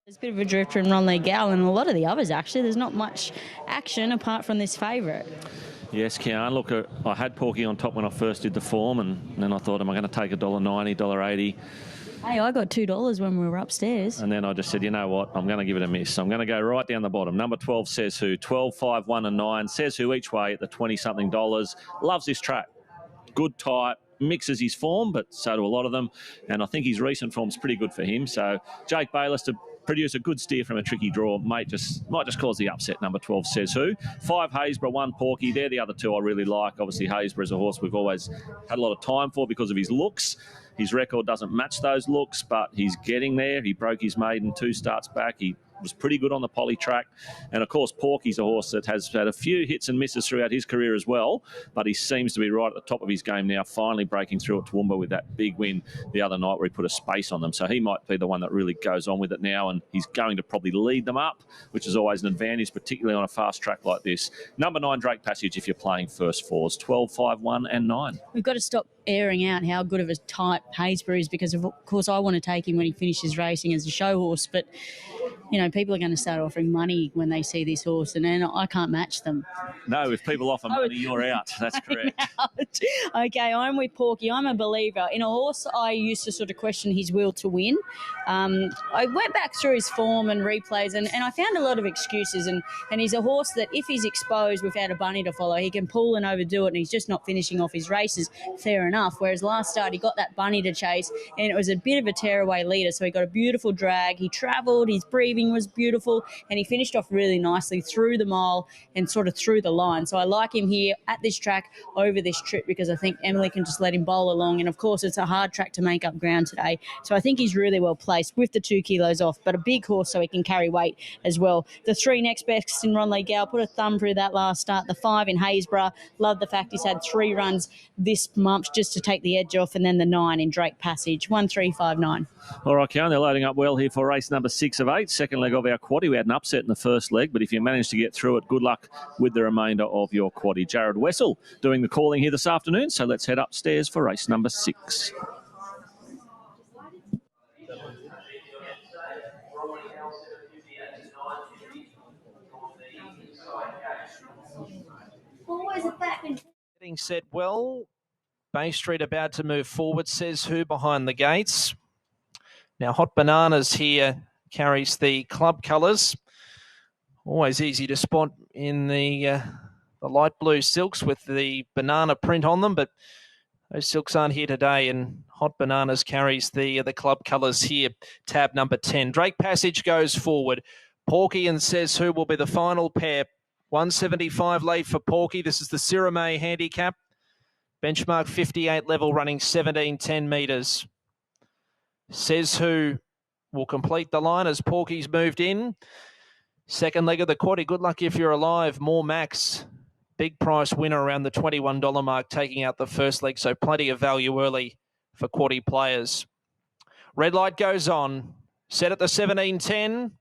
There's a bit of a drifter in Ronlee Gal and a lot of the others, actually. There's not much action apart from this favourite. Yes, Kian. Look, I had Porky on top when I first did the form, and then I thought, am I going to take $1.90, $1.80? Hey, I got $2 when we were upstairs. And then I just said, you know what, I'm going to give it a miss. I'm going to go right down the bottom. Number 12, Says Who. 12, 5, 1 and 9. Says Who each way at the $20-something. Loves this track. Good type. Mixes his form, but so do a lot of them. And I think his recent form's pretty good for him. So Jake Bayless to produce a good steer from a tricky draw might just cause the upset. Number 12, Says Who. 5, Happisburgh. 1, Porky. They're the other two I really like. Obviously, Happisburgh is a horse we've always had a lot of time for because of his looks. His record doesn't match those looks, but he's getting there. He broke his maiden 2 starts back. He was pretty good on the poly track. And, of course, Porky's a horse that has had a few hits and misses throughout his career as well, but he seems to be right at the top of his game now, finally breaking through at Toowoomba with that big win the other night where he put a space on them. So he might be the one that really goes on with it now, and he's going to probably lead them up, which is always an advantage, particularly on a fast track like this. Number 9, Drake Passage, if you're playing first fours. 12, 5, 1 and 9. We've got to stop airing out how good of a type Happisburgh is because, of course, I want to take him when he finishes racing as a show horse, but you know, people are going to start offering money when they see this horse, and then I can't match them. No, if people offer money, you're out. That's correct. Okay, I'm with Porky. I'm a believer. In a horse, I used to sort of question his will to win. I went back through his form and replays, and I found a lot of excuses, and he's a horse that if he's exposed without a bunny to follow, he can pull and overdo it, and he's just not finishing off his races. Fair enough. Whereas last start, he got that bunny to chase, and it was a bit of a tearaway leader, so he got a beautiful drag. He travelled, his breathing was beautiful, and he finished off really nicely through the mile and sort of through the line. So I like him here at this track over this trip because I think Emily can just let him bowl along, and of course it's a hard track to make up ground today. So I think he's really well placed with the 2 kilos off, but a big horse so he can carry weight as well. The 3 next best in Ronlee Gal, put a thumb through that last start. The 5 in Happisburgh, love the fact he's had 3 runs this month just to take the edge off, and then the 9 in Drake Passage. 1, 3, 5, 9. All right, Kian, they're loading up well here for race number 6 of 8, second leg of our quaddie. We had an upset in the first leg, but if you manage to get through it, good luck with the remainder of your quaddie. Jared Wessel doing the calling here this afternoon, so let's head upstairs for race number 6. Getting set well. Bay Street about to move forward. Says Who behind the gates. Now Hot Bananas here carries the club colours. Always easy to spot in the light blue silks with the banana print on them, but those silks aren't here today, and Hot Bananas carries the club colours here. Tab number 10. Drake Passage goes forward. Porky and Says Who will be the final pair. 175 lead for Porky. This is the Sirame handicap. Benchmark 58 level, running 17.10 metres. Says Who will complete the line as Porky's moved in. Second leg of the quaddie. Good luck if you're alive. More Max. Big price winner around the $21 mark, taking out the first leg. So plenty of value early for quaddie players. Red light goes on. Set at the 17.10.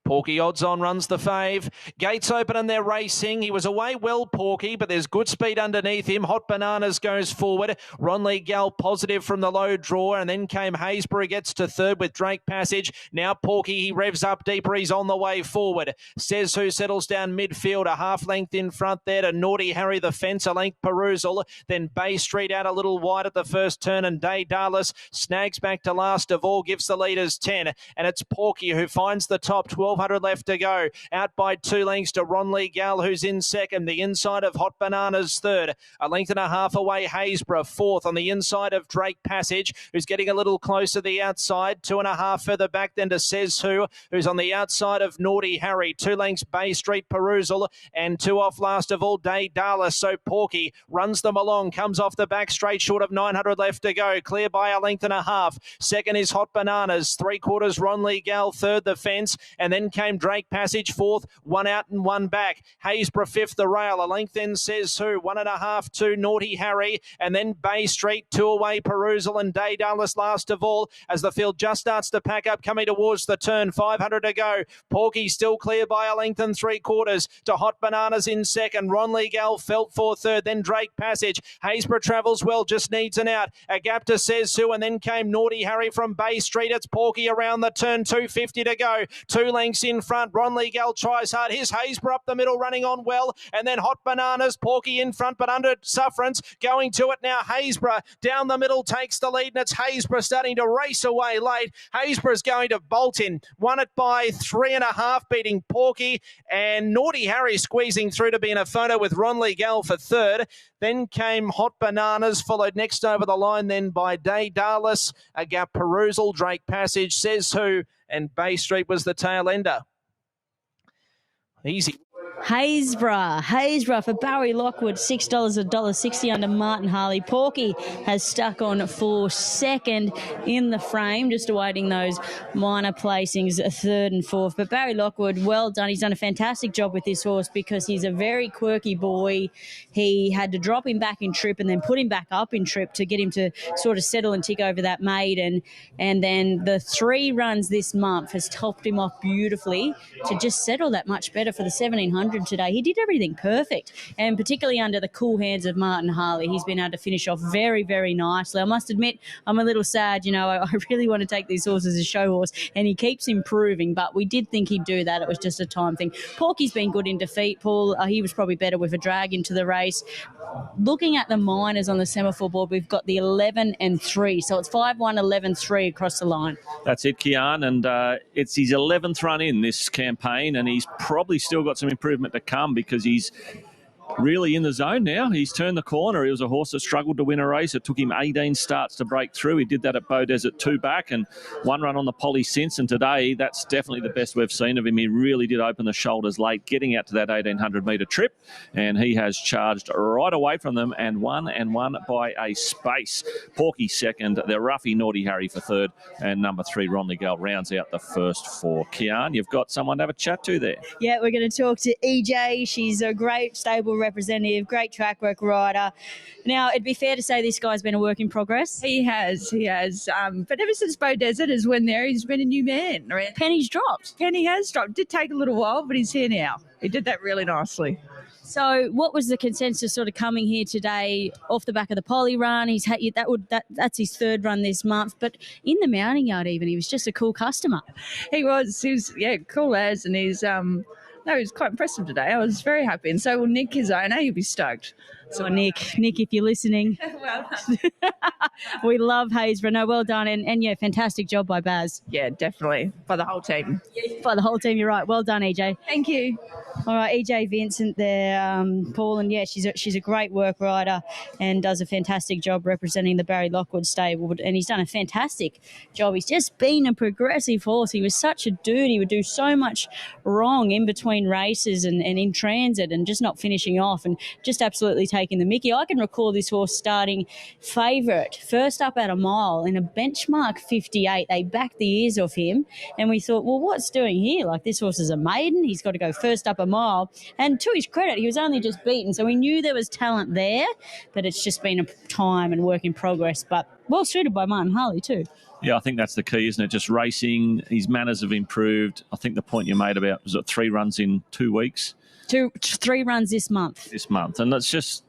Porky odds on runs the fave. Gates open and they're racing. He was away well, Porky, but there's good speed underneath him. Hot Bananas goes forward. Ronlee Gal positive from the low draw, and then came Happisburgh, gets to third with Drake Passage. Now Porky, he revs up deeper. He's on the way forward. Says Who settles down midfield, a half length in front there to Naughty Harry the fence, a length Perusal. Then Bay Street out a little wide at the first turn, and Day Darlis snags back to last of all, gives the leaders 10. And it's Porky who finds the top. 1,200 left to go. Out by 2 lengths to Ronlee Gal, who's in second. The inside of Hot Bananas third. A length and a half away, Happisburgh fourth. On the inside of Drake Passage, who's getting a little closer the outside. 2.5 further back then to Says Who, who's on the outside of Naughty Harry. 2 lengths Bay Street Perusal, and 2 off last of all Day Darlis. So Porky runs them along, comes off the back straight, short of 900 left to go. Clear by a length and a half. Second is Hot Bananas. 3/4 Ronlee Gal, third the fence, and then then came Drake Passage fourth, one out and one back. Happisburgh fifth, the rail. A length then Says Who, 1.5 to Naughty Harry, and then Bay Street, two away Perusal and Day Dallas last of all as the field just starts to pack up coming towards the turn. 500 to go. Porky still clear by a length and 3/4 to Hot Bananas in second. Ronlee Gal felt for third, then Drake Passage. Happisburgh travels well, just needs an out. EXACTA Says Who, and then came Naughty Harry from Bay Street. It's Porky around the turn, 250 to go. 2 lengths in front. Ronlee Gal tries hard. Here's Happisburgh up the middle, running on well, and then Hot Bananas, Porky in front, but under sufferance. Going to it now, Happisburgh down the middle takes the lead, and it's Happisburgh starting to race away late. Happisburgh's going to bolt in. Won it by 3.5, beating Porky, and Naughty Harry squeezing through to be in a photo with Ronlee Gal for third. Then came Hot Bananas, followed next over the line then by Day Dallas, A Gap Perusal, Drake Passage, Says Who, and Bay Street was the tail ender. Easy. Happisburgh for Barry Lockwood, $6, $1.60 under Martin Harley. Porky has stuck on for second in the frame, just awaiting those minor placings, third and fourth. But Barry Lockwood, well done. He's done a fantastic job with this horse because he's a very quirky boy. He had to drop him back in trip and then put him back up in trip to get him to sort of settle and tick over that maiden. And then the 3 runs this month has topped him off beautifully to just settle that much better for the 1700 today. He did everything perfect, and particularly under the cool hands of Martin Harley, he's been able to finish off very, very nicely. I must admit, I'm a little sad. I really want to take these horses as a show horse, and he keeps improving, but we did think he'd do that. It was just a time thing. Porky's been good in defeat, Paul. He was probably better with a drag into the race. Looking at the minors on the semaphore board, we've got the 11 and 3, so it's 5-1, 11-3 across the line. That's it, Kian, and it's his 11th run in this campaign, and he's probably still got some improvement to come because he's really in the zone now. He's turned the corner. He was a horse that struggled to win a race. It took him 18 starts to break through. He did that at Bow Desert 2 back and 1 run on the Polly since. And today, that's definitely the best we've seen of him. He really did open the shoulders late, getting out to that 1,800-metre trip. And he has charged right away from them and won by a space. Porky second, the roughy Naughty Harry for third, and number 3, Ronlee Gal, rounds out the first 4. Kian, you've got someone to have a chat to there. Yeah, we're going to talk to EJ. She's a great stable representative, great track work rider. Now, it'd be fair to say this guy's been a work in progress. He has. But ever since Bow Desert has went there, he's been a new man. Penny's dropped. Penny has dropped. Did take a little while, but he's here now. He did that really nicely. So what was the consensus sort of coming here today off the back of the Polly run? He's had that's his 3rd run this month, but in the mounting yard even, he was just a cool customer. He was cool as, and he was quite impressive today. I was very happy, and so will Nick, his owner. He'll be stoked. So Nick, if you're listening, well done. We love Happisburgh. No, well done, and yeah, fantastic job by Baz. Yeah, definitely, by the whole team. By the whole team, you're right. Well done, EJ. Thank you. All right, EJ Vincent there, Paul, and yeah, she's a great work rider and does a fantastic job representing the Barry Lockwood stable, and he's done a fantastic job. He's just been a progressive horse. He was such a dude. He would do so much wrong in between races and in transit and just not finishing off and just absolutely taking the mickey. I can recall this horse starting favourite, first up at a mile in a benchmark 58. They backed the ears off him, and we thought, well, what's doing here? Like, this horse is a maiden. He's got to go first up a mile. And to his credit, he was only just beaten, so we knew there was talent there, but it's just been a time and work in progress, but well suited by Martin Harley too. Yeah, I think that's the key, isn't it? Just racing. His manners have improved. I think the point you made about, was it 3 runs in 2 weeks? 3 runs this month. And that's just,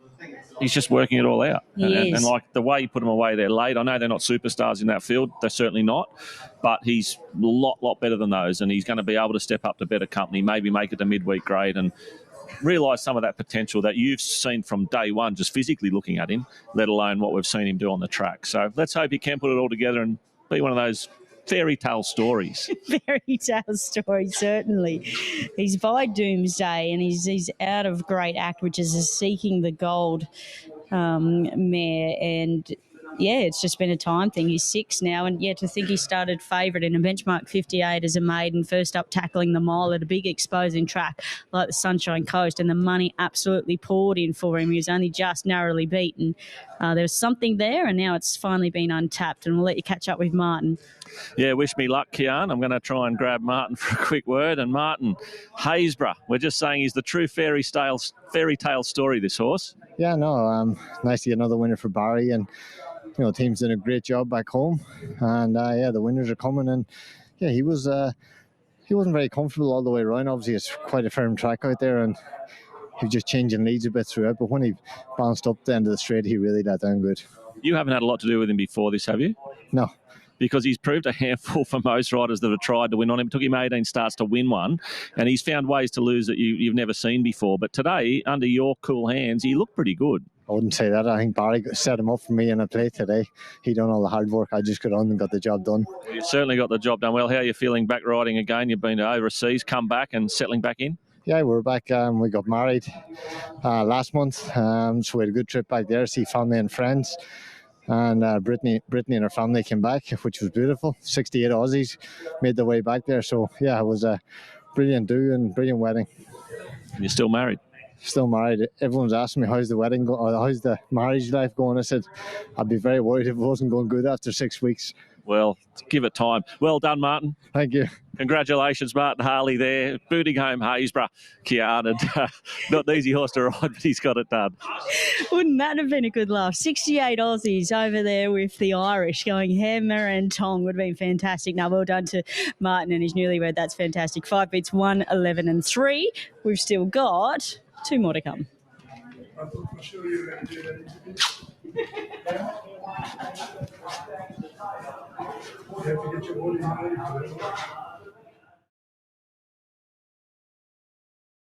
he's just working it all out. And like the way he put them away there late, I know they're not superstars in that field. They're certainly not. But he's a lot better than those. And he's going to be able to step up to better company, maybe make it to midweek grade and realise some of that potential that you've seen from day one, just physically looking at him, let alone what we've seen him do on the track. So let's hope he can put it all together and be one of those fairy tale stories. Fairy tale stories, certainly. He's by Doomsday, and he's out of Great Act, which is a Seeking the Gold mare, and yeah, it's just been a time thing. He's 6 now, and to think he started favourite in a benchmark 58 as a maiden, first up tackling the mile at a big exposing track like the Sunshine Coast, and the money absolutely poured in for him. He was only just narrowly beaten. There was something there, and now it's finally been untapped, and we'll let you catch up with Martin. Yeah, wish me luck, Kian. I'm going to try and grab Martin for a quick word. And Martin, Happisburgh, we're just saying he's the true fairy tale story, this horse. Yeah, no, nice to get another winner for Barry, and team's doing a great job back home, and the winners are coming, and he wasn't very comfortable all the way around. Obviously, it's quite a firm track out there, and he was just changing leads a bit throughout. But when he bounced up the end of the straight, he really let down good. You haven't had a lot to do with him before this, have you? No. Because he's proved a handful for most riders that have tried to win on him. It took him 18 starts to win one, and he's found ways to lose that you've never seen before. But today, under your cool hands, he looked pretty good. I wouldn't say that. I think Barry set him up for me in a play today. He done all the hard work. I just got on and got the job done. You certainly got the job done well. How are you feeling back riding again? You've been overseas, come back and settling back in? Yeah, we're back. We got married last month, so we had a good trip back there, see family and friends. And Brittany and her family came back, which was beautiful. 68 Aussies made their way back there. So, it was a brilliant do and brilliant wedding. And you're still married? Still married. Everyone's asking me, how's the wedding going, or how's the marriage life going? I said, I'd be very worried if it wasn't going good after 6 weeks. Well, give it time. Well done, Martin. Thank you. Congratulations, Martin Harley there. Booting home Happisburgh, Kian. And not an easy horse to ride, but he's got it done. Wouldn't that have been a good laugh? 68 Aussies over there with the Irish going hammer and tong would have been fantastic. Now, well done to Martin and his newlywed. That's fantastic. 5 beats 1, 11 and 3. We've still got 2 more to come. You have to get your body ready for it.